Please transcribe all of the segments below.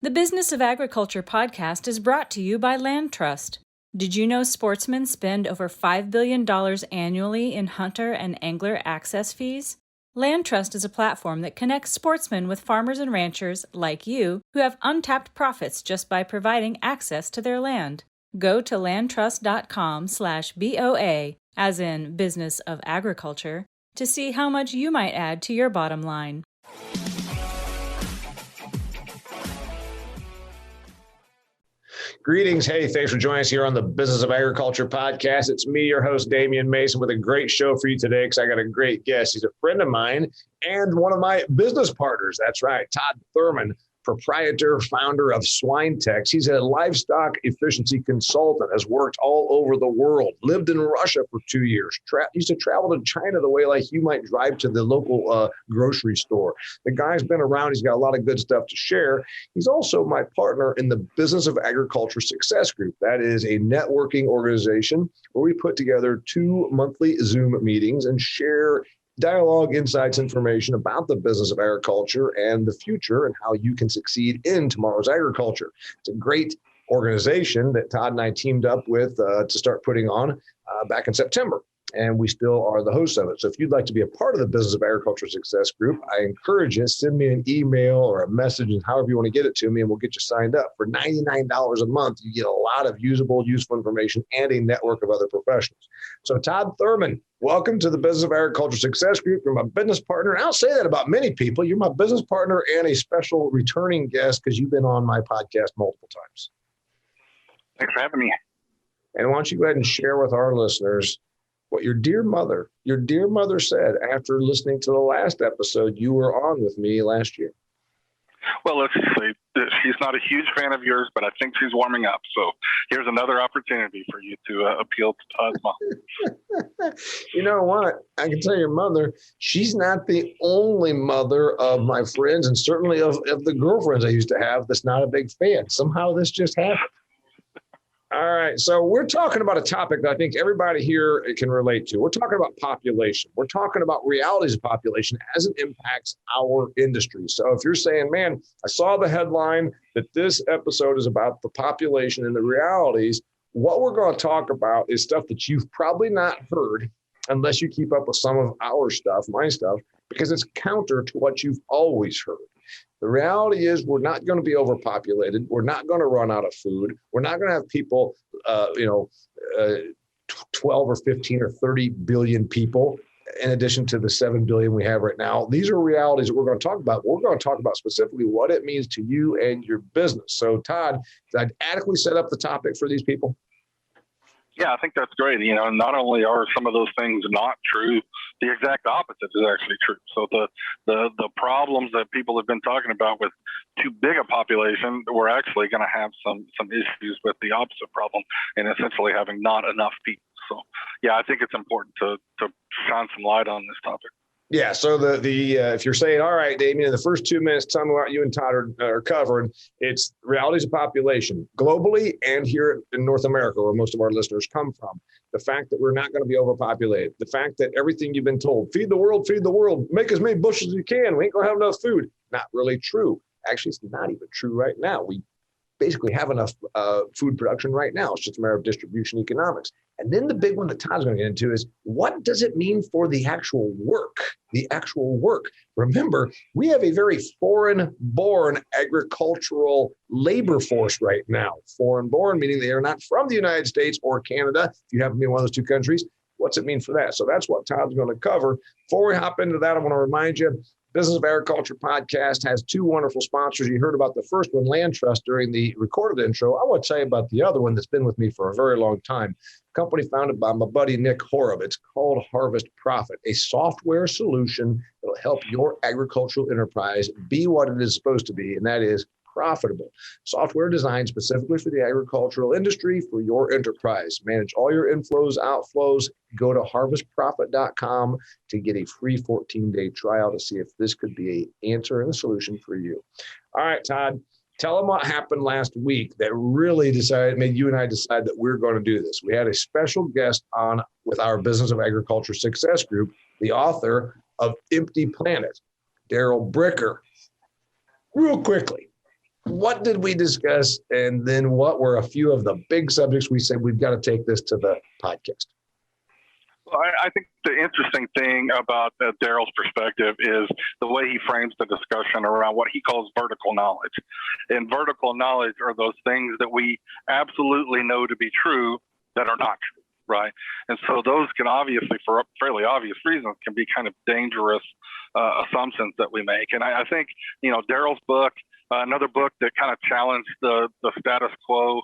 The Business of Agriculture podcast is brought to you by Land Trust. Did you know sportsmen spend over $5 billion annually in hunter and angler access fees? Land Trust is a platform that connects sportsmen with farmers and ranchers like you who have untapped profits just by providing access to their land. Go to landtrust.com/BOA, as in Business of Agriculture, to see how much you might add to your bottom line. Greetings. Hey, thanks for joining us here on the Business of Agriculture podcast. It's me, your host, Damian Mason, with a great show for you today because I got a great guest. He's a friend of mine and one of my business partners. That's right, Todd Thurman, proprietor, founder of SwineTech. He's a livestock efficiency consultant, has worked all over the world, lived in Russia for 2 years, used to travel to China the way like you might drive to the local grocery store. The guy's been around. He's got a lot of good stuff to share. He's also my partner in the Business of Agriculture Success Group. That is a networking organization where we put together 2 monthly Zoom meetings and share dialogue, insights, information about the business of agriculture and the future and how you can succeed in tomorrow's agriculture. It's a great organization that Todd and I teamed up with to start putting on back in September. And we still are the hosts of it. So if you'd like to be a part of the Business of Agriculture Success Group, I encourage you, send me an email or a message, and however you want to get it to me, and we'll get you signed up. For $99 a month, you get a lot of useful information and a network of other professionals. So Todd Thurman, welcome to the Business of Agriculture Success Group. You're my business partner. And I'll say that about many people. You're my business partner and a special returning guest because you've been on my podcast multiple times. Thanks for having me. And why don't you go ahead and share with our listeners what your dear mother said after listening to the last episode you were on with me last year. Well, let's see. She's not a huge fan of yours, but I think she's warming up. So here's another opportunity for you to appeal to Todd's mom. You know what? I can tell your mother, she's not the only mother of my friends and certainly of the girlfriends I used to have that's not a big fan. Somehow this just happened. All right. So we're talking about a topic that I think everybody here can relate to. We're talking about population. We're talking about realities of population as it impacts our industry. So if you're saying, man, I saw the headline that this episode is about the population and the realities, what we're going to talk about is stuff that you've probably not heard unless you keep up with some of our stuff, my stuff, because it's counter to what you've always heard. The reality is we're not going to be overpopulated. We're not going to run out of food. We're not going to have people, 12 or 15 or 30 billion people in addition to the 7 billion we have right now. These are realities that we're going to talk about. We're going to talk about specifically what it means to you and your business. So Todd, did I adequately set up the topic for these people? Yeah, I think that's great. Not only are some of those things not true, the exact opposite is actually true. So the problems that people have been talking about with too big a population, we're actually going to have some issues with the opposite problem and essentially having not enough people. So yeah, I think it's important to shine some light on this topic. Yeah. So the if you're saying, all right, Damian, in the first 2 minutes, tell me what you and Todd are covering. It's realities of population globally and here in North America, where most of our listeners come from. The fact that we're not going to be overpopulated. The fact that everything you've been told, feed the world, make as many bushels as you can. We ain't going to have enough food. Not really true. Actually, it's not even true right now. We basically have enough food production right now. It's just a matter of distribution economics. And then the big one that Todd's going to get into is, what does it mean for the actual work? The actual work. Remember, we have a very foreign-born agricultural labor force right now. Foreign-born, meaning they are not from the United States or Canada. If you happen to be in one of those two countries, what's it mean for that? So that's what Todd's going to cover. Before we hop into that, I want to remind you, Business of Agriculture podcast has 2 wonderful sponsors. You heard about the first one, Land Trust, during the recorded intro. I want to tell you about the other one that's been with me for a very long time. A company founded by my buddy, Nick Horeb. It's called Harvest Profit, a software solution that will help your agricultural enterprise be what it is supposed to be, and that is profitable. Software designed specifically for the agricultural industry for your enterprise. Manage all your inflows, outflows. Go to harvestprofit.com to get a free 14-day trial to see if this could be an answer and a solution for you. All right, Todd, tell them what happened last week that really made you and I decide that we're going to do this. We had a special guest on with our Business of Agriculture Success Group, the author of Empty Planet, Daryl Bricker. Real quickly, What did we discuss? And then what were a few of the big subjects we said we've got to take this to the podcast? Well, I think the interesting thing about Daryl's perspective is the way he frames the discussion around what he calls vertical knowledge. And vertical knowledge are those things that we absolutely know to be true that are not true, right? And so those can obviously, for fairly obvious reasons, can be kind of dangerous assumptions that we make. And I think, Daryl's book, another book that kind of challenged the status quo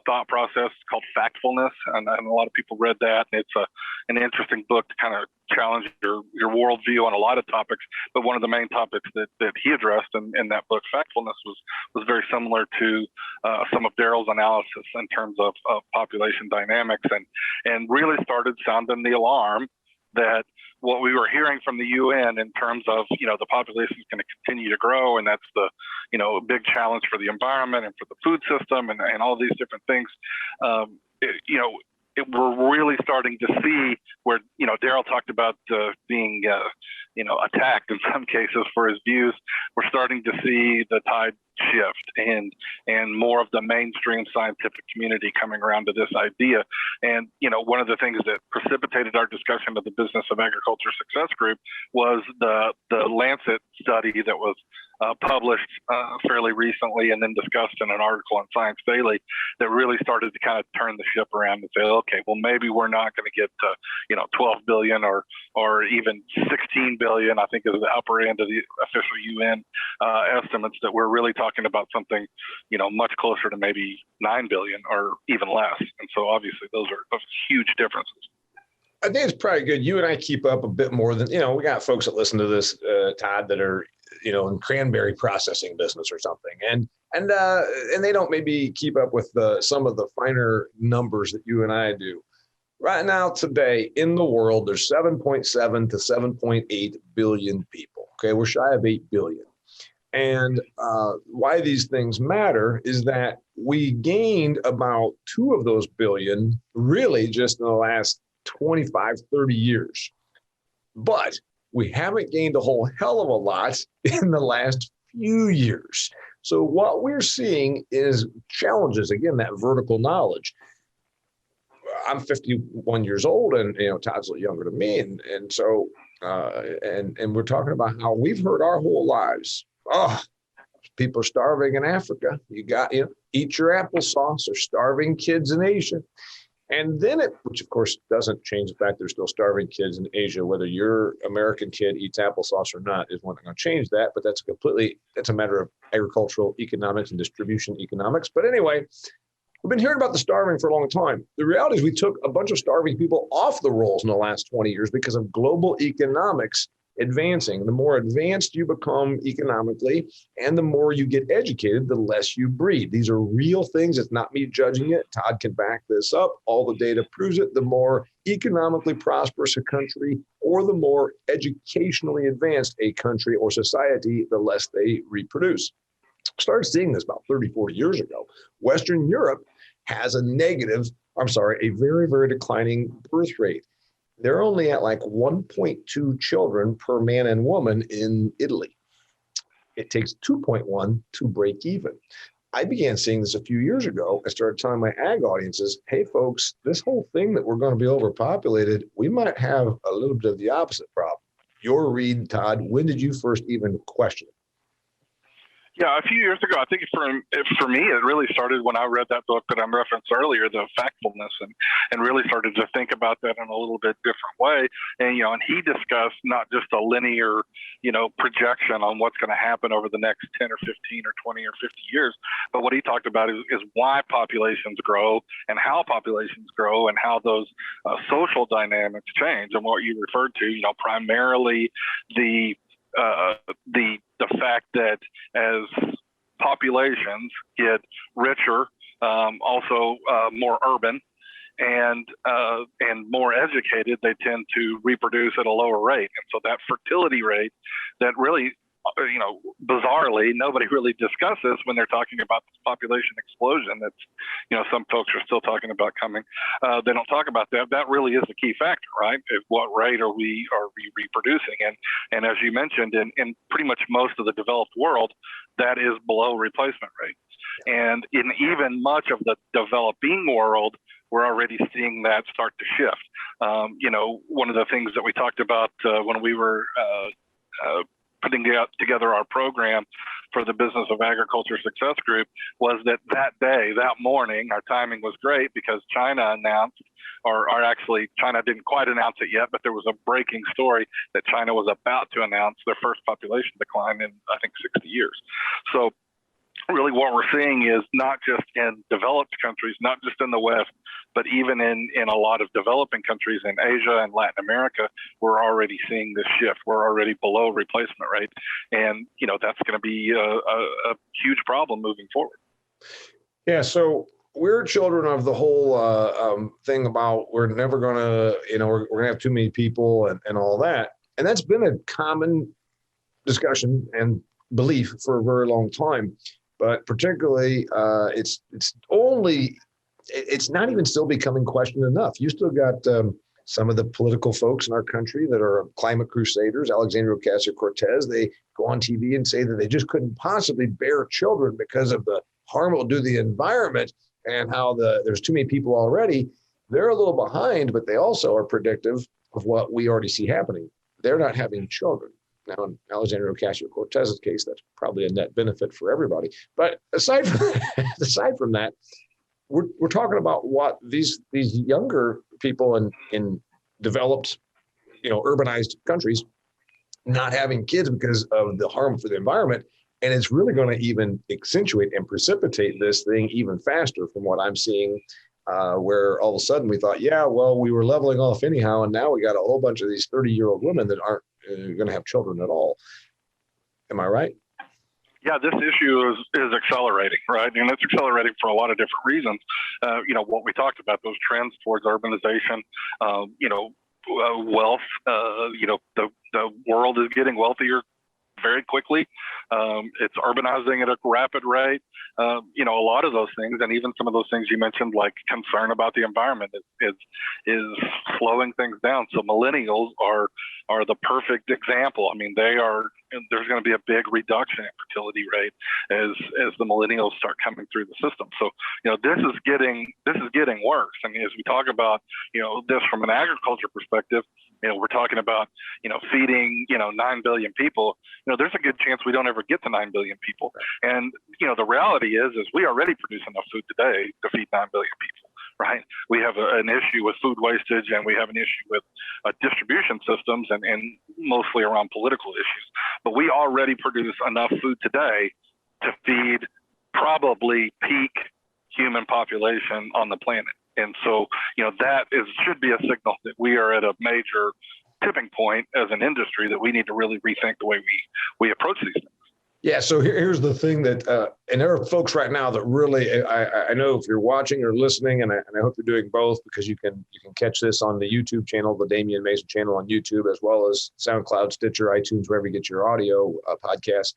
thought process called Factfulness, and a lot of people read that. And it's an interesting book to kind of challenge your worldview on a lot of topics. But one of the main topics that he addressed in that book, Factfulness, was very similar to some of Daryl's analysis in terms of population dynamics, and really started sounding the alarm that what we were hearing from the UN in terms of, the population is going to continue to grow, and that's the, big challenge for the environment and for the food system and all these different things. We're really starting to see where, Daryl talked about being, attacked in some cases for his views. We're starting to see the tide shift and more of the mainstream scientific community coming around to this idea. And, one of the things that precipitated our discussion of the Business of Agriculture Success Group was the Lancet study that was published fairly recently and then discussed in an article in Science Daily that really started to kind of turn the ship around and say, okay, well, maybe we're not going to get to, 12 billion or even 16 billion, I think is the upper end of the official UN estimates, that we're really talking about something, much closer to maybe 9 billion or even less. And so obviously those are huge differences. I think it's probably good. You and I keep up a bit more than, we got folks that listen to this, Todd, that are, in cranberry processing business or something. And they don't maybe keep up with some of the finer numbers that you and I do. Right now, today in the world, there's 7.7 to 7.8 billion people. Okay, we're shy of 8 billion. And why these things matter is that we gained about 2 of those billion really just in the last 25, 30 years. But we haven't gained a whole hell of a lot in the last few years. So what we're seeing is challenges, again, that vertical knowledge. I'm 51 years old, and Todd's a little younger than me, and so and we're talking about how we've heard our whole lives, people are starving in Africa. You got eat your applesauce, or starving kids in Asia. And then which of course doesn't change the fact there's still starving kids in Asia, whether your American kid eats applesauce or not is not going to change that. But that's a matter of agricultural economics and distribution economics. But anyway, we've been hearing about the starving for a long time. The reality is we took a bunch of starving people off the rolls in the last 20 years because of global economics advancing. The more advanced you become economically and the more you get educated, the less you breed. These are real things. It's not me judging it. Todd can back this up. All the data proves it. The more economically prosperous a country or the more educationally advanced a country or society, the less they reproduce. Started seeing this about 30, 40 years ago. Western Europe has a very, very declining birth rate. They're only at like 1.2 children per man and woman in Italy. It takes 2.1 to break even. I began seeing this a few years ago. I started telling my ag audiences, hey, folks, this whole thing that we're going to be overpopulated, we might have a little bit of the opposite problem. Your read, Todd, when did you first even question it? Yeah, a few years ago, I think for me, it really started when I read that book that I referenced earlier, the Factfulness, and really started to think about that in a little bit different way. And, and he discussed not just a linear, projection on what's going to happen over the next 10 or 15 or 20 or 50 years. But what he talked about is why populations grow and how populations grow and how those social dynamics change. And what you referred to, primarily the fact that as populations get richer, also more urban and more educated, they tend to reproduce at a lower rate. And so that fertility rate that really bizarrely, nobody really discusses when they're talking about this population explosion that's, some folks are still talking about coming. They don't talk about that. That really is the key factor, right? At what rate are we reproducing? And as you mentioned, in pretty much most of the developed world, that is below replacement rate. And in even much of the developing world, we're already seeing that start to shift. One of the things that we talked about when we were putting together our program for the Business of Agriculture Success Group was that day, that morning, our timing was great because China announced, or actually China didn't quite announce it yet, but there was a breaking story that China was about to announce their first population decline in, I think, 60 years. So really what we're seeing is not just in developed countries, not just in the West, but even in a lot of developing countries in Asia and Latin America, we're already seeing this shift. We're already below replacement rate. And, that's going to be a huge problem moving forward. Yeah. So we're children of the whole thing about we're never going to, we're going to have too many people and all that. And that's been a common discussion and belief for a very long time. But particularly, it's not even still becoming questioned enough. You still got some of the political folks in our country that are climate crusaders, Alexandria Ocasio-Cortez. They go on TV and say that they just couldn't possibly bear children because of the harm it will do to the environment and how there's too many people already. They're a little behind, but they also are predictive of what we already see happening. They're not having children. Now, in Alexandria Ocasio-Cortez's case, that's probably a net benefit for everybody. But aside from that, we're talking about what these younger people in developed, urbanized countries not having kids because of the harm for the environment. And it's really going to even accentuate and precipitate this thing even faster from what I'm seeing, where all of a sudden we thought, we were leveling off anyhow. And now we got a whole bunch of these 30-year-old women that aren't going to have children at all. Am I right? Yeah, this issue is accelerating, right? And it's accelerating for a lot of different reasons. What we talked about, those trends towards urbanization, wealth, the world is getting wealthier very quickly. It's urbanizing at a rapid rate. A lot of those things, and even some of those things you mentioned, like concern about the environment, is slowing things down. So millennials are the perfect example. I mean, there's going to be a big reduction in fertility rate as the millennials start coming through the system. So, this is getting worse. I mean, as we talk about, this from an agriculture perspective, we're talking about, feeding, 9 billion people. There's a good chance we don't ever get to 9 billion people. And, the reality is we already produce enough food today to feed 9 billion people, right? We have an issue with food wastage, and we have an issue with distribution systems and mostly around political issues. But we already produce enough food today to feed probably peak human population on the planet. And so, that should be a signal that we are at a major tipping point as an industry that we need to really rethink the way we approach these things. Yeah. So here's the thing that, and there are folks right now that really, I know if you're watching or listening, and I hope you're doing both, because you can catch this on the YouTube channel, the Damian Mason channel on YouTube, as well as SoundCloud, Stitcher, iTunes, wherever you get your audio podcasts.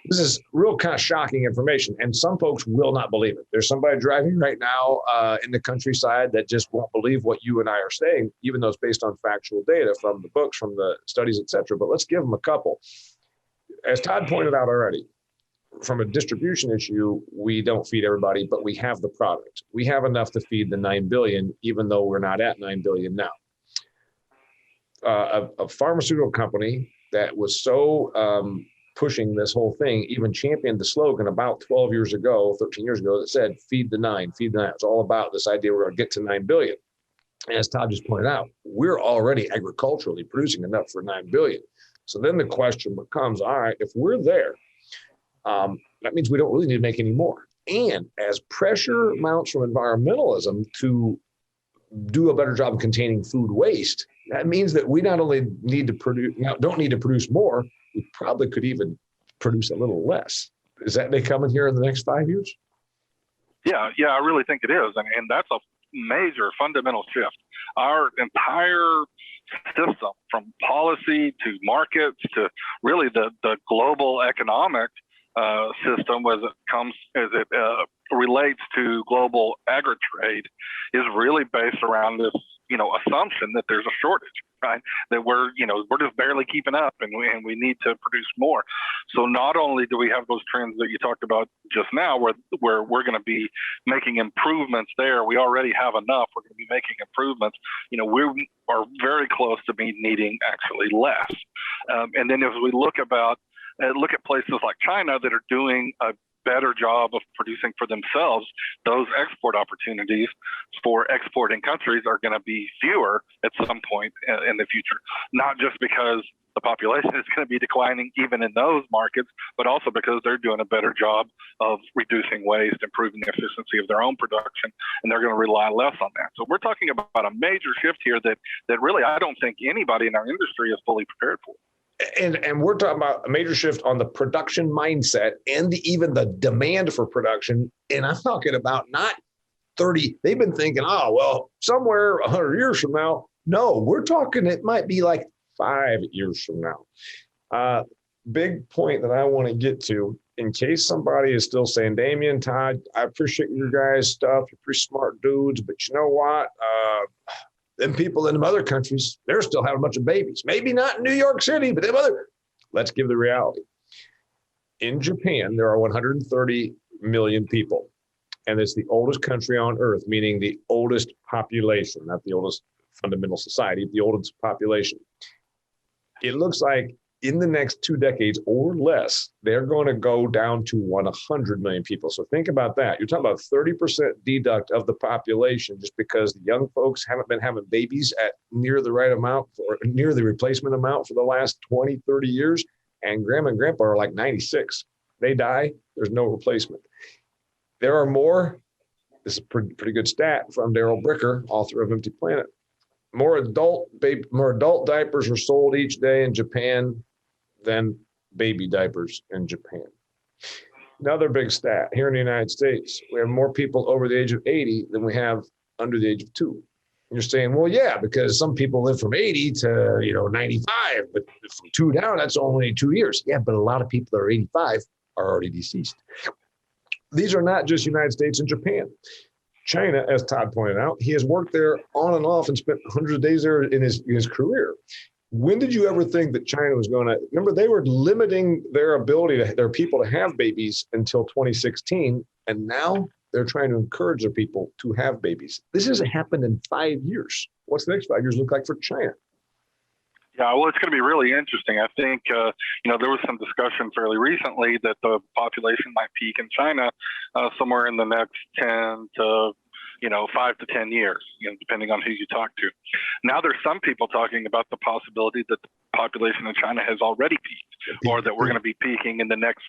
This is real kind of shocking information, and some folks will not believe it. There's somebody driving right now in the countryside that just won't believe what you and I are saying, even though it's based on factual data from the books, from the studies, et cetera. But let's give them a couple. As Todd pointed out already, from a distribution issue, we don't feed everybody, but we have the product. We have enough to feed the 9 billion, even though we're not at 9 billion now. A pharmaceutical company that was so pushing this whole thing even championed the slogan about 13 years ago, that said, feed the 9, feed the 9. It's all about this idea we're going to get to 9 billion. And as Todd just pointed out, we're already agriculturally producing enough for 9 billion. So then the question becomes, all right, if we're there, that means we don't really need to make any more. And as pressure mounts from environmentalism to do a better job of containing food waste, that means that we not only don't need to produce more, we probably could even produce a little less. Is that they coming here in the next 5 years? Yeah, I really think it is. And that's a major fundamental shift. Our entire system, from policy to markets to really the global economic system as it relates to global agri-trade, is really based around this, assumption that there's a shortage, right? That we're just barely keeping up, and we need to produce more. So not only do we have those trends that you talked about just now, where we're going to be making improvements there, we already have enough. We're going to be making improvements. We are very close to needing actually less. And then as we look at places like China that are doing a better job of producing for themselves, those export opportunities for exporting countries are going to be fewer at some point in the future, not just because the population is going to be declining even in those markets, but also because they're doing a better job of reducing waste, improving the efficiency of their own production, and they're going to rely less on that. So we're talking about a major shift here that really I don't think anybody in our industry is fully prepared for. And we're talking about a major shift on the production mindset and even the demand for production. And I'm talking about not 30. They've been thinking, somewhere 100 years from now. No, we're talking it might be like 5 years from now. Big point that I want to get to, in case somebody is still saying, Damian, Todd, I appreciate your guys' stuff. You're pretty smart dudes, but you know what? Them people in them other countries, they're still having a bunch of babies. Maybe not in New York City, but let's give the reality. In Japan, there are 130 million people, and it's the oldest country on earth, meaning the oldest population, not the oldest fundamental society, the oldest population. It looks like in the next 2 decades or less, they're going to go down to 100 million people. So think about that. You're talking about 30% deduct of the population just because the young folks haven't been having babies at near the right amount or near the replacement amount for the last 20, 30 years. And grandma and grandpa are like 96. They die, there's no replacement. There are more, this is a pretty good stat from Daryl Bricker, author of Empty Planet. More adult diapers are sold each day in Japan than baby diapers in Japan. Another big stat here in the United States, we have more people over the age of 80 than we have under the age of 2. And you're saying, well, yeah, because some people live from 80 to 95, but from 2 down, that's only 2 years. Yeah, but a lot of people that are 85 are already deceased. These are not just United States and Japan. China, as Todd pointed out, he has worked there on and off and spent hundreds of days there in his career. When did you ever think that China was going to, remember, they were limiting their their people to have babies until 2016, and now they're trying to encourage their people to have babies. This hasn't happened in 5 years. What's the next 5 years look like for China? Yeah, well, it's going to be really interesting. I think, there was some discussion fairly recently that the population might peak in China somewhere in the next 10 to 5 to 10 years, depending on who you talk to. Now there's some people talking about the possibility that the population in China has already peaked, or that we're going to be peaking in the next,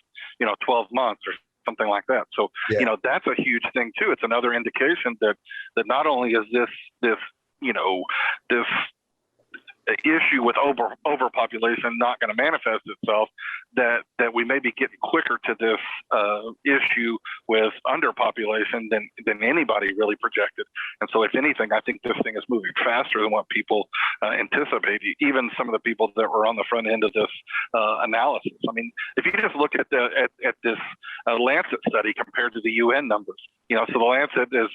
12 months or something like that. So, that's a huge thing too. It's another indication that not only is this issue with overpopulation not going to manifest itself, that we may be getting quicker to this issue with underpopulation than anybody really projected. And so if anything, I think this thing is moving faster than what people anticipate, even some of the people that were on the front end of this analysis. I mean, if you just look at this Lancet study compared to the UN numbers, so the Lancet is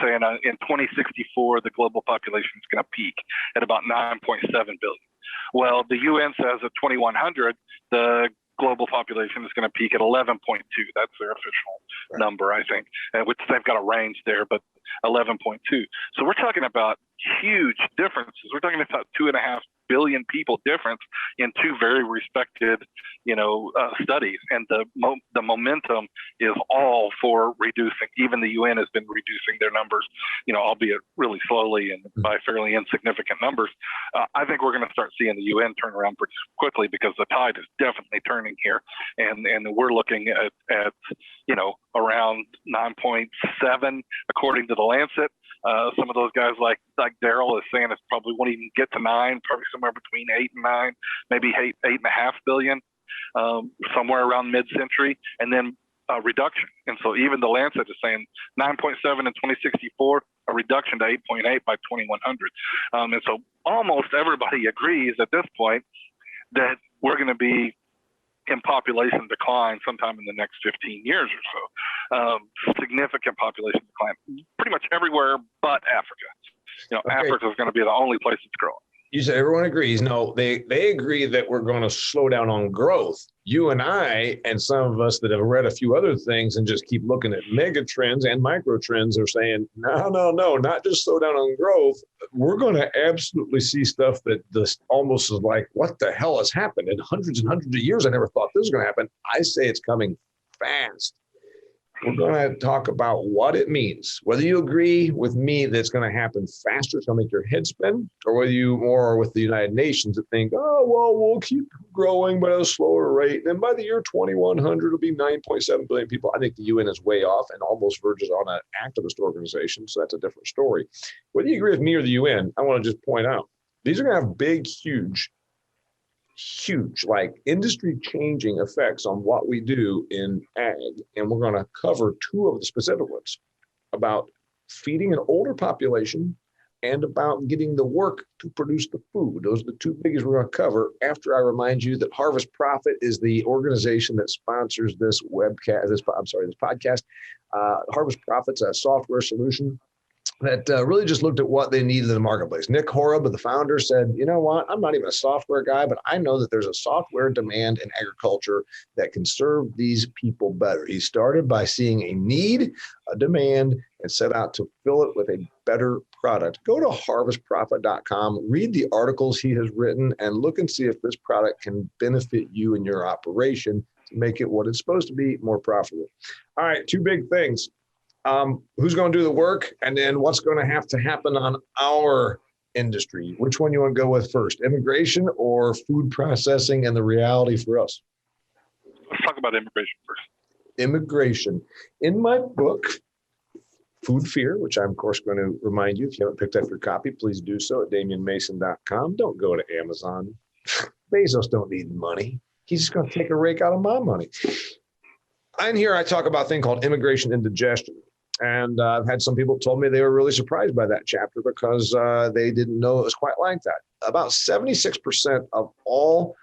saying in 2064, the global population is going to peak at about 9.7 billion. Well, the UN says at 2100, the global population is going to peak at 11.2. That's their official number, I think, which they've got a range there, but 11.2. So we're talking about huge differences. We're talking about 2.5 billion people difference in two very respected, studies. And the momentum is all for reducing. Even the UN has been reducing their numbers, albeit really slowly and by fairly insignificant numbers. I think we're going to start seeing the UN turn around pretty quickly, because the tide is definitely turning here. And we're looking at around 9.7, according to the Lancet. Some of those guys like Daryl is saying it probably won't even get to 9, probably somewhere between 8 and 9, maybe 8.5 billion, somewhere around mid-century, and then reduction. And so even the Lancet is saying 9.7 in 2064, a reduction to 8.8 by 2100. And so almost everybody agrees at this point that we're going to be in population decline sometime in the next 15 years or so. Significant population decline, pretty much everywhere but Africa. Africa is going to be the only place that's growing. You said everyone agrees. No, they agree that we're going to slow down on growth. You and I, and some of us that have read a few other things and just keep looking at mega trends and micro trends, are saying, no, not just slow down on growth. We're going to absolutely see stuff that this almost is like, what the hell has happened? In hundreds and hundreds of years, I never thought this was going to happen. I say it's coming fast. We're going to talk about what it means, whether you agree with me that it's going to happen faster, it's going to make your head spin, or whether you more are with the United Nations that think, oh, well, we'll keep growing but at a slower rate. And then by the year 2100, it'll be 9.7 billion people. I think the UN is way off and almost verges on an activist organization. So that's a different story. Whether you agree with me or the UN, I want to just point out, these are going to have big, huge, like industry changing effects on what we do in ag. And we're going to cover two of the specific ones about feeding an older population and about getting the work to produce the food. Those are the two biggies we're going to cover after I remind you that Harvest Profit is the organization that sponsors this podcast. Harvest Profit's a software solution that really just looked at what they needed in the marketplace. Nick Horeb, the founder, said, you know what, I'm not even a software guy, but I know that there's a software demand in agriculture that can serve these people better. He started by seeing a need, a demand, and set out to fill it with a better product. Go to harvestprofit.com, read the articles he has written, and look and see if this product can benefit you and your operation to make it what it's supposed to be, more profitable. All right, two big things. Who's going to do the work, and then what's going to have to happen on our industry? Which one you want to go with first, immigration or food processing and the reality for us? Let's talk about immigration first. Immigration. In my book, Food Fear, which I'm, of course, going to remind you, if you haven't picked up your copy, please do so at DamianMason.com. Don't go to Amazon. Bezos don't need money. He's just going to take a rake out of my money. In here, I talk about a thing called immigration indigestion. And I've had some people told me they were really surprised by that chapter because they didn't know it was quite like that. About 76% of all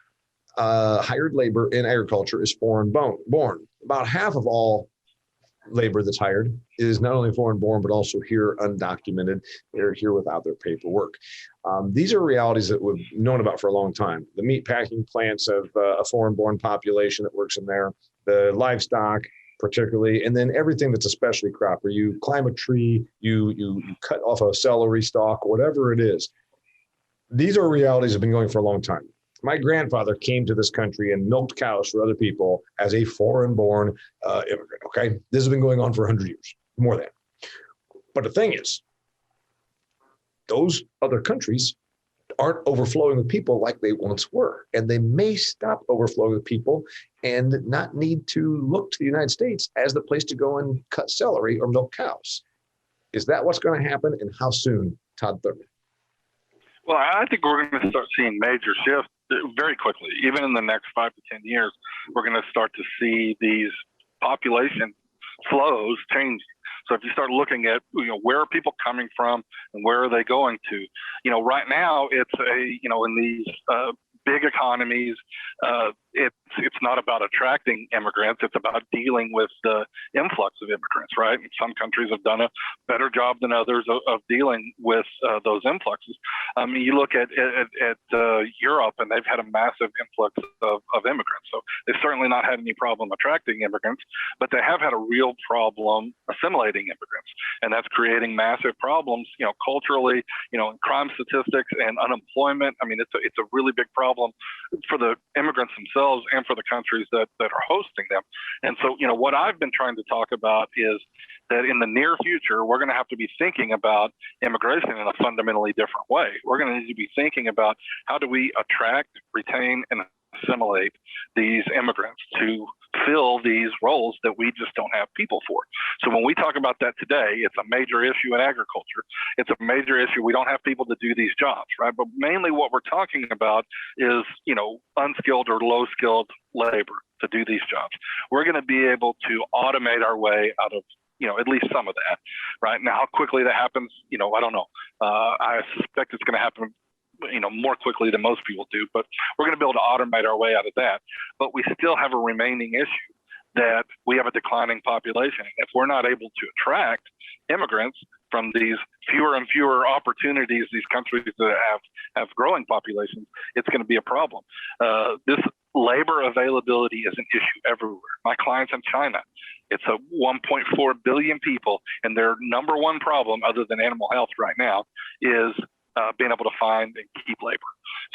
hired labor in agriculture is foreign born. About half of all labor that's hired is not only foreign born, but also here undocumented. They're here without their paperwork. These are realities that we've known about for a long time. The meat packing plants have a foreign born population that works in there, the livestock particularly, and then everything that's a specialty crop where you climb a tree, you cut off a celery stalk, whatever it is. These are realities that have been going for a long time. My grandfather came to this country and milked cows for other people as a foreign-born immigrant, okay? This has been going on for 100 years, more than. But the thing is, those other countries aren't overflowing with people like they once were. And they may stop overflowing with people and not need to look to the United States as the place to go and cut celery or milk cows. Is that what's going to happen, and how soon, Todd Thurman? Well, I think we're going to start seeing major shifts very quickly. Even in the next 5 to 10 years, we're going to start to see these population flows changing. So if you start looking at, where are people coming from and where are they going to? Right now it's in these big economies, it's not about attracting immigrants. It's about dealing with the influx of immigrants, right? And some countries have done a better job than others of dealing with those influxes. You look at Europe, and they've had a massive influx of immigrants. So they've certainly not had any problem attracting immigrants, but they have had a real problem assimilating immigrants. And that's creating massive problems, culturally, in crime statistics and unemployment. I mean, it's a really big problem for the immigrants themselves and for the countries that are hosting them. And so, what I've been trying to talk about is that in the near future, we're going to have to be thinking about immigration in a fundamentally different way. We're going to need to be thinking about how do we attract, retain, and assimilate these immigrants to fill these roles that we just don't have people for. So when we talk about that today, it's a major issue in agriculture. It's a major issue. We don't have people to do these jobs, right? But mainly what we're talking about is, unskilled or low-skilled labor to do these jobs. We're going to be able to automate our way out of at least some of that. Right now, how quickly that happens, I don't know. I suspect it's going to happen more quickly than most people do, but we're going to be able to automate our way out of that. But we still have a remaining issue that we have a declining population. If we're not able to attract immigrants from these fewer and fewer opportunities, these countries that have growing populations, it's going to be a problem. This labor availability is an issue everywhere. My clients in China, it's a 1.4 billion people, and their number one problem, other than animal health right now, is being able to find and keep labor.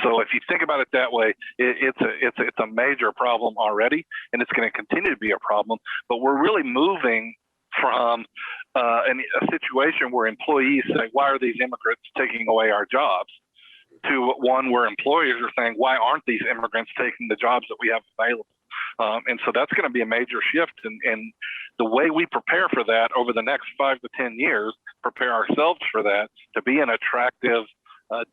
So if you think about it that way, it's a major problem already, and it's going to continue to be a problem. But we're really moving from a situation where employees say, why are these immigrants taking away our jobs, to one where employers are saying, why aren't these immigrants taking the jobs that we have available? And so that's going to be a major shift. And the way we prepare for that over the next 5 to 10 years, prepare ourselves for that, to be an attractive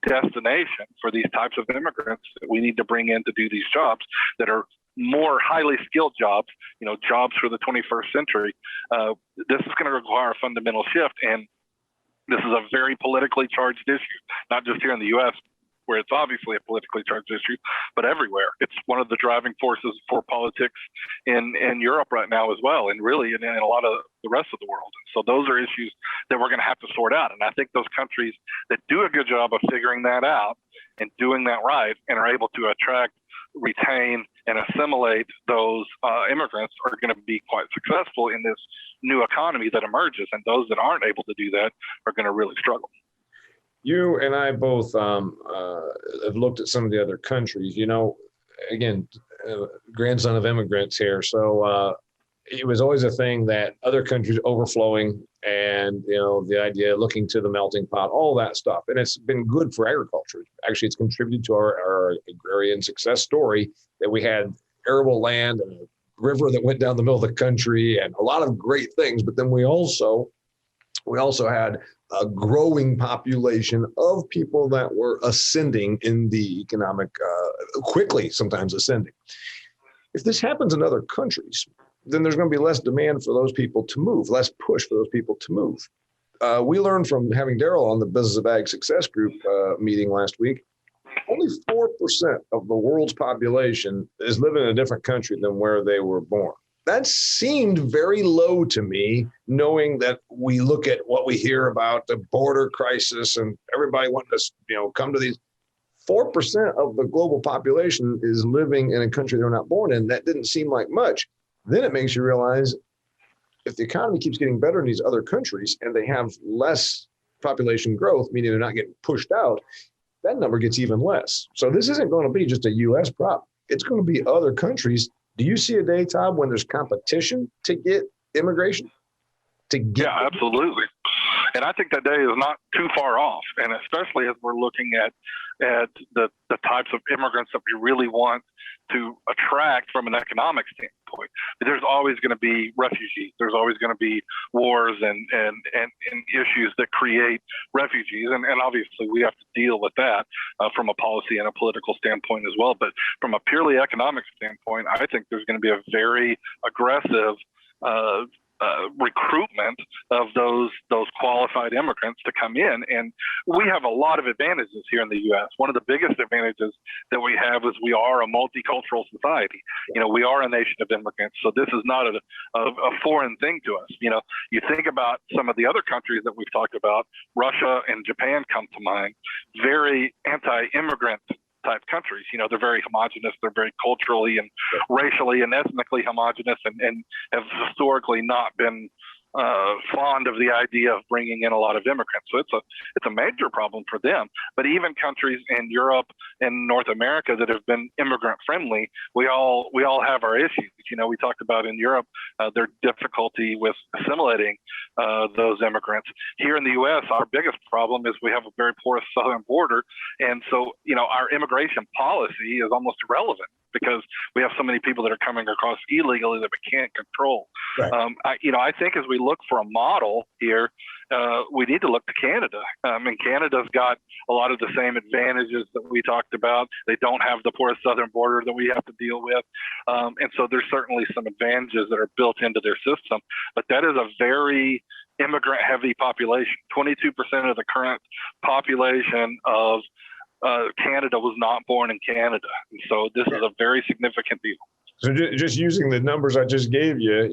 destination for these types of immigrants that we need to bring in to do these jobs that are more highly skilled jobs, jobs for the 21st century. This is going to require a fundamental shift. And this is a very politically charged issue, not just here in the U.S., where it's obviously a politically charged issue, but everywhere. It's one of the driving forces for politics in Europe right now as well, and really in a lot of the rest of the world. So those are issues that we're going to have to sort out. And I think those countries that do a good job of figuring that out and doing that right and are able to attract, retain, and assimilate those immigrants are going to be quite successful in this new economy that emerges. And those that aren't able to do that are going to really struggle. You and I both have looked at some of the other countries, again, grandson of immigrants here. So it was always a thing that other countries overflowing and, the idea of looking to the melting pot, all that stuff. And it's been good for agriculture. Actually, it's contributed to our agrarian success story that we had arable land and a river that went down the middle of the country and a lot of great things. But then we also had a growing population of people that were ascending in the economic, quickly sometimes ascending. If this happens in other countries, then there's going to be less demand for those people to move, less push for those people to move. We learned from having Daryl on the Business of Ag Success Group meeting last week, only 4% of the world's population is living in a different country than where they were born. That seemed very low to me, knowing that we look at what we hear about the border crisis and everybody wanting to, come to these. 4% of the global population is living in a country they're not born in. That didn't seem like much. Then it makes you realize if the economy keeps getting better in these other countries and they have less population growth, meaning they're not getting pushed out, that number gets even less. So this isn't going to be just a U.S. problem. It's going to be other countries. Do you see a day, Todd, when there's competition to get immigration? Yeah, absolutely. And I think that day is not too far off. And especially as we're looking at the types of immigrants that we really want to attract from an economic standpoint. There's always going to be refugees. There's always going to be wars and issues that create refugees. And obviously we have to deal with that from a policy and a political standpoint as well. But from a purely economic standpoint, I think there's going to be a very aggressive recruitment of those qualified immigrants to come in. And we have a lot of advantages here in the U.S. One of the biggest advantages that we have is we are a multicultural society. We are a nation of immigrants. So this is not a foreign thing to us. You think about some of the other countries that we've talked about, Russia and Japan come to mind, very anti-immigrant type countries. They're very homogenous. They're very culturally and racially and ethnically homogenous and have historically not been fond of the idea of bringing in a lot of immigrants. So it's a major problem for them. But even countries in Europe and North America that have been immigrant friendly, we all have our issues. We talked about in Europe their difficulty with assimilating those immigrants. Here in the U.S., our biggest problem is we have a very porous southern border, and so our immigration policy is almost irrelevant because we have so many people that are coming across illegally that we can't control. Right. I think as we look for a model here, we need to look to Canada. And Canada's got a lot of the same advantages that we talked about. They don't have the porous southern border that we have to deal with. And so there's certainly some advantages that are built into their system. But that is a very immigrant-heavy population. 22% of the current population of Canada was not born in Canada. And so this is a very significant deal. So just using the numbers I just gave you,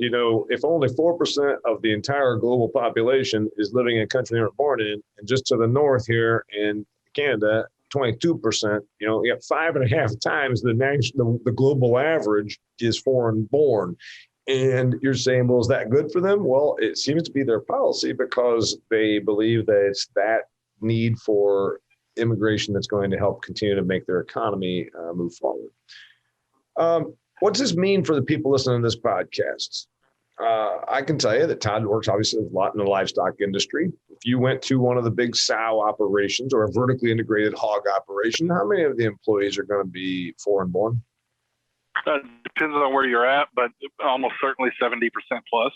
if only 4% of the entire global population is living in a country they were born in, and just to the north here in Canada, 22%, you got 5.5 times the global average is foreign born. And you're saying, well, is that good for them? Well, it seems to be their policy because they believe that it's that need for immigration that's going to help continue to make their economy move forward. What does this mean for the people listening to this podcast? I can tell you that Todd works obviously a lot in the livestock industry. If you went to one of the big sow operations or a vertically integrated hog operation, how many of the employees are going to be foreign born? Depends on where you're at, but almost certainly 70% plus.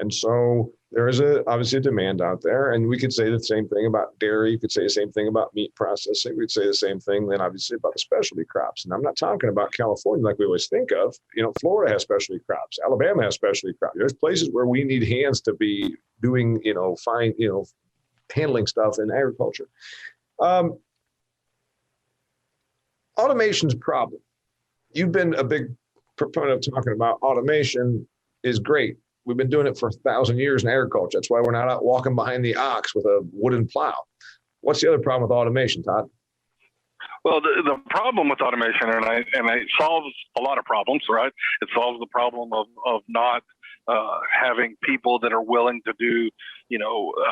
And so there is obviously a demand out there, and we could say the same thing about dairy. You could say the same thing about meat processing. We'd say the same thing then obviously about the specialty crops. And I'm not talking about California like we always think of. Florida has specialty crops. Alabama has specialty crops. There's places where we need hands to be doing, handling stuff in agriculture. Automation's a problem. You've been a big proponent of talking about automation is great. We've been doing it for 1,000 years in agriculture. That's why we're not out walking behind the ox with a wooden plow. What's the other problem with automation, Todd? Well, the problem with automation, and it solves a lot of problems, right? It solves the problem of not having people that are willing to do,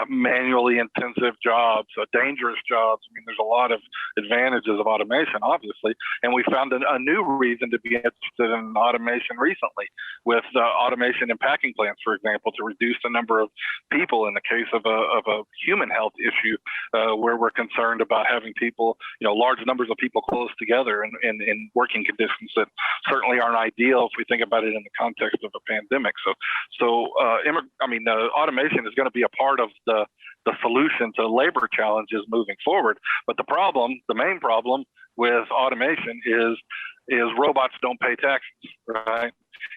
manually intensive jobs, dangerous jobs. I mean, there's a lot of advantages of automation, obviously. And we found a new reason to be interested in automation recently with automation in packing plants, for example, to reduce the number of people in the case of a human health issue where we're concerned about having people, large numbers of people close together in working conditions that certainly aren't ideal if we think about it in the context of a pandemic. So automation is going to be a part of the solution to labor challenges moving forward. But the main problem with automation is robots don't pay taxes, right?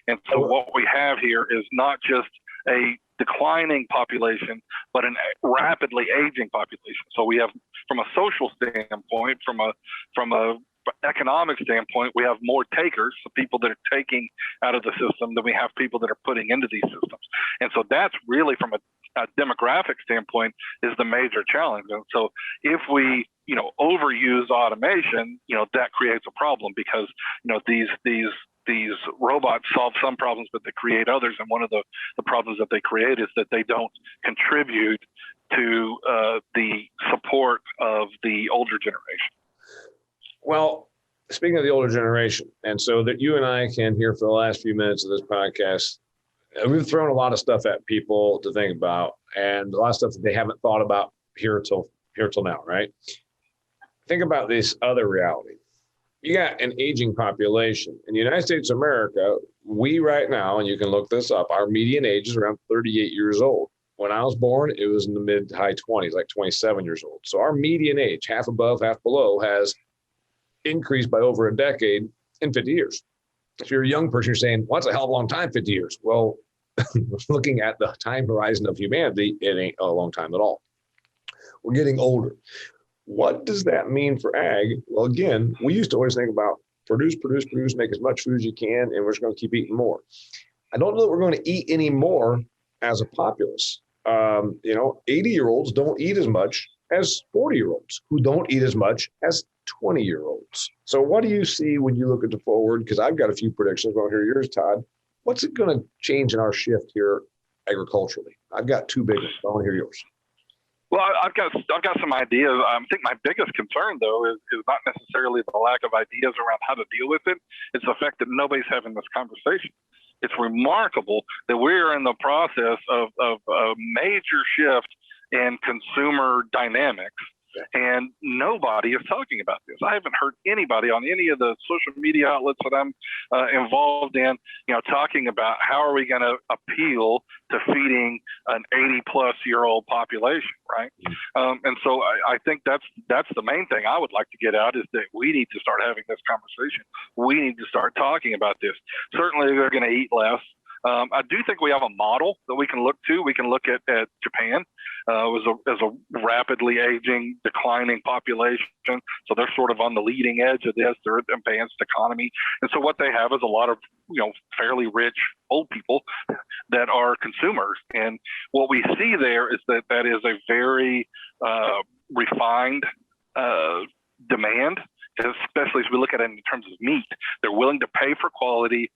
And so what we have here is not just a declining population, but a rapidly aging population. So we have, from a social standpoint, from a economic standpoint, we have more takers, so people that are taking out of the system, than we have people that are putting into these systems. And so that's really, from a demographic standpoint, is the major challenge. And so if we, overuse automation, that creates a problem because, these robots solve some problems, but they create others. And one of the problems that they create is that they don't contribute to the support of the older generation. Well, speaking of the older generation, and so that you and I can hear for the last few minutes of this podcast, we've thrown a lot of stuff at people to think about, and a lot of stuff that they haven't thought about here till now, right? Think about this other reality. You got an aging population. In the United States of America, we right now, and you can look this up, our median age is around 38 years old. When I was born, it was in the mid to high 20s, like 27 years old. So our median age, half above, half below, has increased by over a decade in 50 years. If you're a young person, you're saying, well, that's a hell of a long time, 50 years. Well, looking at the time horizon of humanity, it ain't a long time at all. We're getting older. What does that mean for ag? Well, again, we used to always think about produce, make as much food as you can, and we're just going to keep eating more. I don't know that we're going to eat any more as a populace. 80-year-olds don't eat as much as 40-year-olds, who don't eat as much as 20-year-olds. So what do you see when you look at the forward? Because I've got a few predictions. I want to hear yours, Todd. What's it going to change in our shift here agriculturally? I've got two big ones. I want to hear yours. Well, I've got some ideas. I think my biggest concern, though, is not necessarily the lack of ideas around how to deal with it. It's the fact that nobody's having this conversation. It's remarkable that we're in the process of a major shift in consumer dynamics And nobody is talking about this. I haven't heard anybody on any of the social media outlets that I'm involved in, talking about how are we going to appeal to feeding an 80-plus-year-old population, right? And so I think that's the main thing I would like to get out, is that we need to start having this conversation. We need to start talking about this. Certainly, they're going to eat less. I do think we have a model that we can look to. We can look at Japan as a rapidly aging, declining population. So they're sort of on the leading edge of this. They're an advanced economy. And so what they have is a lot of, fairly rich old people that are consumers. And what we see there is that is a very refined demand, especially as we look at it in terms of meat. They're willing to pay for quality.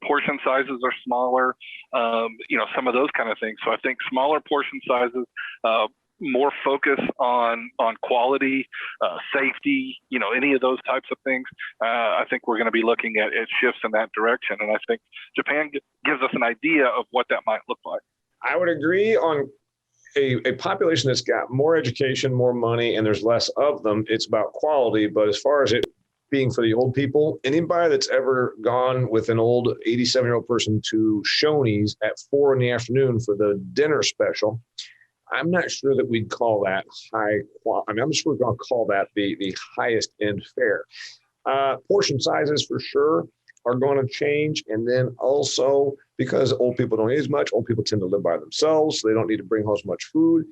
Portion sizes are smaller, some of those kind of things. So I think smaller portion sizes, more focus on quality, safety, any of those types of things. I think we're going to be looking at shifts in that direction. And I think Japan gives us an idea of what that might look like. I would agree on a population that's got more education, more money, and there's less of them. It's about quality. But as far as it being for the old people, anybody that's ever gone with an old 87-year-old person to Shoney's at 4 p.m. for the dinner special, I'm not sure that we'd call that high quality. I'm not sure we're going to call that the highest end fare. Portion sizes for sure are going to change. And then also, because old people don't eat as much, old people tend to live by themselves, so they don't need to bring home as much food.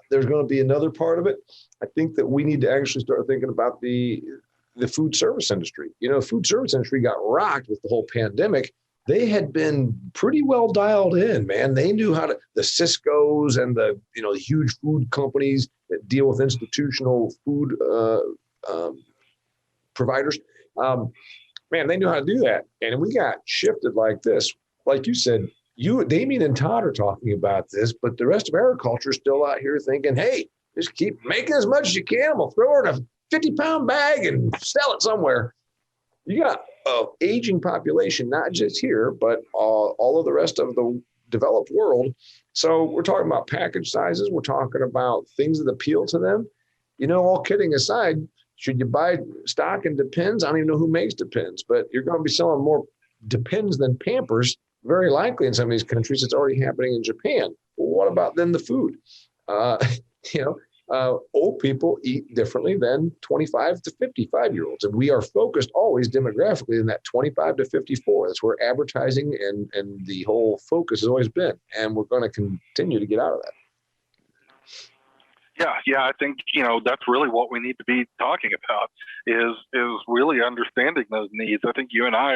There's going to be another part of it. I think that we need to actually start thinking about the food service industry. Food service industry got rocked with the whole pandemic. They had been pretty well dialed in, man. They knew how to, the Cisco's and the huge food companies that deal with institutional food providers. Man, they knew how to do that. And we got shifted like this. Like you said, Damian and Todd are talking about this, but the rest of agriculture is still out here thinking, hey, just keep making as much as you can. We'll throw it in a 50-pound bag and sell it somewhere. You got an aging population, not just here, but all of the rest of the developed world. So we're talking about package sizes. We're talking about things that appeal to them. All kidding aside, should you buy stock in Depends? I don't even know who makes Depends, but you're going to be selling more Depends than Pampers, very likely in some of these countries. It's already happening in Japan. Well, what about then the food? Old people eat differently than 25 to 55-year-olds. And we are focused always demographically in that 25 to 54. That's where advertising and the whole focus has always been. And we're going to continue to get out of that. Yeah, I think, that's really what we need to be talking about is really understanding those needs. I think you and I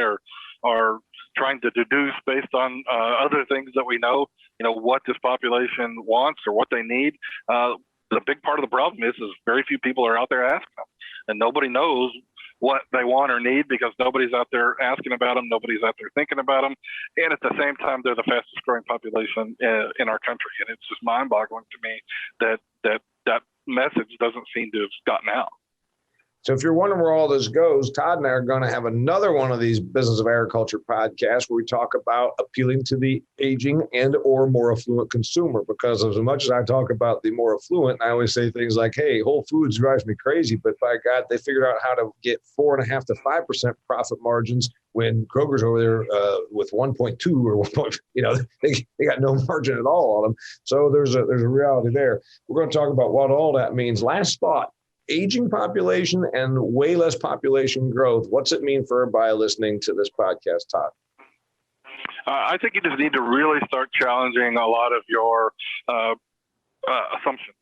are trying to deduce based on other things that we know, what this population wants or what they need. The big part of the problem is very few people are out there asking them, and nobody knows what they want or need because nobody's out there asking about them. Nobody's out there thinking about them. And at the same time, they're the fastest growing population in our country. And it's just mind boggling to me that message doesn't seem to have gotten out. So if you're wondering where all this goes, Todd and I are going to have another one of these Business of Agriculture podcasts where we talk about appealing to the aging and or more affluent consumer. Because as much as I talk about the more affluent, I always say things like, hey, Whole Foods drives me crazy, but by God, they figured out how to get 4.5% to 5% profit margins when Kroger's over there with 1.2 or 1. They got no margin at all on them. So there's a reality there. We're going to talk about what all that means. Last thought. Aging population and way less population growth. What's it mean for everybody listening to this podcast, Todd? I think you just need to really start challenging a lot of your assumptions.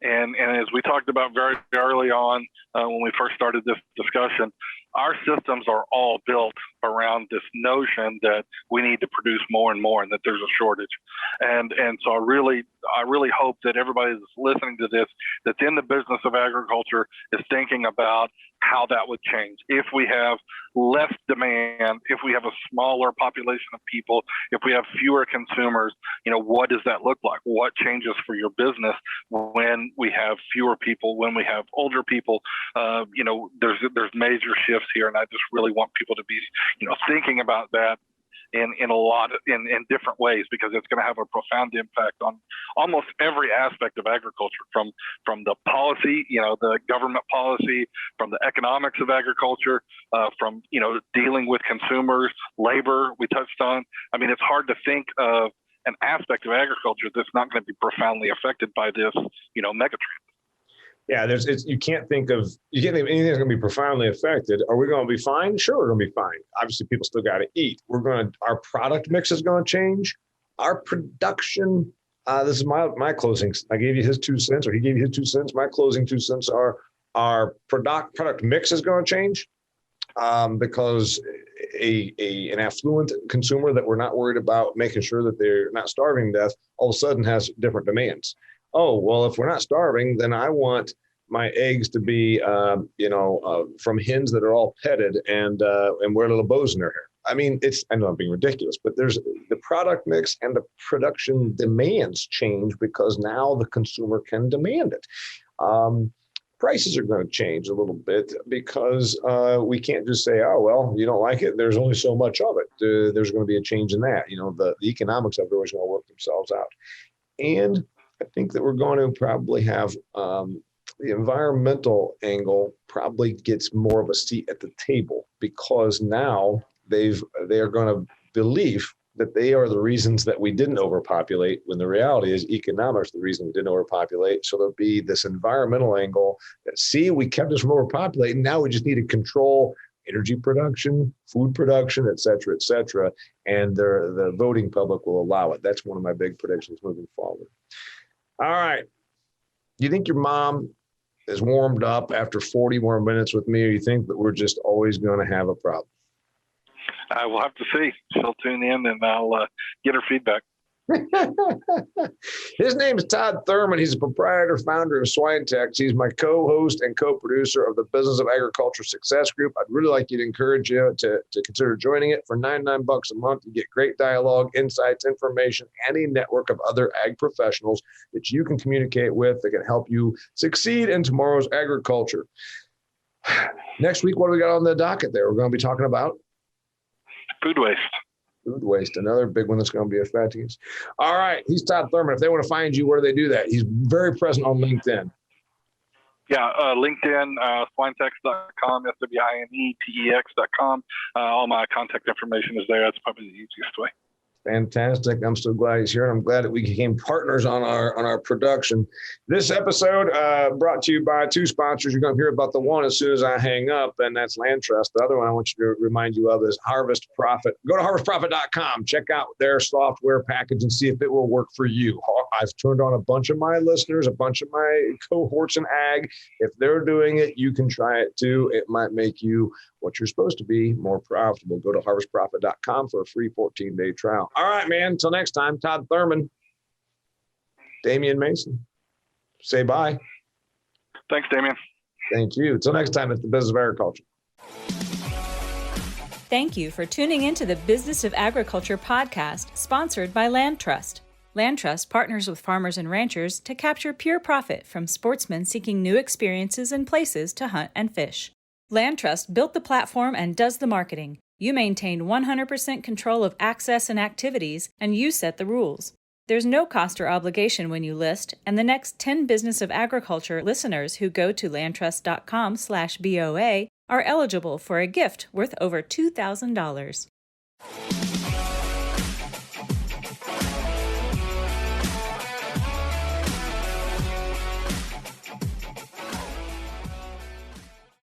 And as we talked about very early on when we first started this discussion, our systems are all built around this notion that we need to produce more and more and that there's a shortage. And so I really hope that everybody that's listening to this, that's in the business of agriculture, is thinking about how that would change. If we have less demand, if we have a smaller population of people, if we have fewer consumers, what does that look like? What changes for your business when we have fewer people, when we have older people? There's major shifts here, and I just really want people to be, thinking about that in a lot in different ways, because it's going to have a profound impact on almost every aspect of agriculture, from the policy, the government policy, from the economics of agriculture, from dealing with consumers, labor we touched on. I mean, it's hard to think of an aspect of agriculture that's not going to be profoundly affected by this, megatrend. Yeah, you can't think anything's going to be profoundly affected. Are we going to be fine? Sure, we're going to be fine. Obviously, people still got to eat. Our product mix is going to change. Our production. This is my closing. I gave you his 2 cents, or he gave you his 2 cents. My closing 2 cents are our product mix is going to change, because an affluent consumer that we're not worried about making sure that they're not starving to death all of a sudden has different demands. Oh, well, if we're not starving, then I want my eggs to be, from hens that are all petted and wear little bows in their hair. I mean, I know I'm being ridiculous, but there's the product mix and the production demands change because now the consumer can demand it. Prices are going to change a little bit because we can't just say, oh, well, you don't like it. There's only so much of it. There's going to be a change in that. The economics of it are always going to work themselves out. And I think that we're going to probably have the environmental angle probably gets more of a seat at the table, because now they are going to believe that they are the reasons that we didn't overpopulate, when the reality is economics the reason we didn't overpopulate. So there'll be this environmental angle that, see, we kept us from overpopulating. Now we just need to control energy production, food production, et cetera, and the voting public will allow it. That's one of my big predictions moving forward. All right. Do you think your mom is warmed up after 40 more minutes with me, or you think that we're just always going to have a problem? I will have to see. She'll tune in, and I'll get her feedback. His name is Todd Thurman. He's a proprietor, founder of SwineTex. He's my co-host and co-producer of the Business of Agriculture Success Group. I'd really like you to encourage you to consider joining it. For $99 a month, you get great dialogue, insights, information, and a network of other ag professionals that you can communicate with that can help you succeed in tomorrow's agriculture. Next week, what do we got on the docket there? We're going to be talking about food waste. Food waste, another big one that's going to be affecting us. All right. He's Todd Thurman. If they want to find you, where do they do that? He's very present on LinkedIn. Yeah, LinkedIn, swinetex.com, SWINETEX.com. All my contact information is there. That's probably the easiest way. Fantastic. I'm so glad he's here. I'm glad that we became partners on our production. This episode brought to you by 2 sponsors. You're going to hear about the one as soon as I hang up, and that's Land Trust. The other one I want you to remind you of is Harvest Profit. Go to harvestprofit.com. Check out their software package and see if it will work for you. I've turned on a bunch of my listeners, a bunch of my cohorts in ag. If they're doing it, you can try it too. It might make you what you're supposed to be, more profitable. Go to harvestprofit.com for a free 14-day trial. All right, man. Until next time, Todd Thurman, Damian Mason. Say bye. Thanks, Damian. Thank you. Until next time, it's the Business of Agriculture. Thank you for tuning into the Business of Agriculture podcast, sponsored by Land Trust. Land Trust partners with farmers and ranchers to capture pure profit from sportsmen seeking new experiences and places to hunt and fish. Land Trust built the platform and does the marketing. You maintain 100% control of access and activities, and you set the rules. There's no cost or obligation when you list, and the next 10 Business of Agriculture listeners who go to landtrust.com/BOA are eligible for a gift worth over $2,000.